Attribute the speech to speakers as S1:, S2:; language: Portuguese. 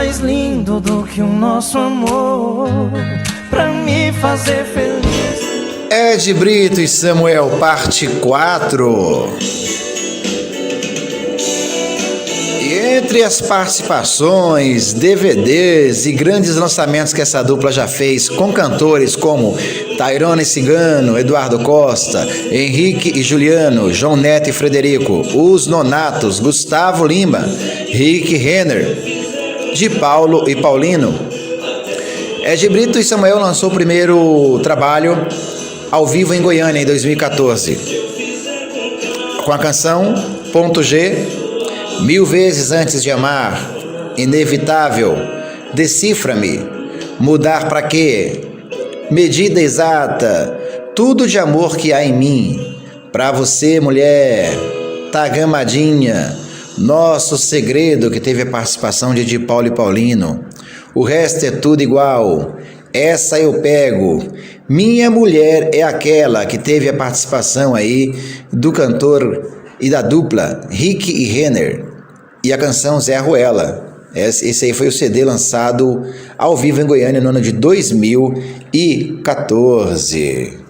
S1: mais lindo do que o nosso amor, pra me fazer feliz.
S2: Ed Brito e Samuel, parte 4. E entre as participações, DVDs e grandes lançamentos que essa dupla já fez com cantores como Tairone Cigano, Eduardo Costa, Henrique e Juliano, João Neto e Frederico, Os Nonatos, Gustavo Lima, Rick Renner, de Paulo e Paulino. Ed Brito e Samuel lançou o primeiro trabalho ao vivo em Goiânia em 2014, com a canção Ponto G, Mil Vezes Antes de Amar, Inevitável, Decifra-me, Mudar pra Quê, Medida Exata, Tudo de Amor que Há em Mim, Pra Você Mulher, Tagamadinha, Nosso Segredo, que teve a participação de Paulo e Paulino, O Resto é Tudo Igual, Essa Eu Pego, Minha Mulher é Aquela, que teve a participação aí do cantor e da dupla Rick e Renner, e a canção Zé Ruela. Esse aí foi o CD lançado ao vivo em Goiânia no ano de 2014.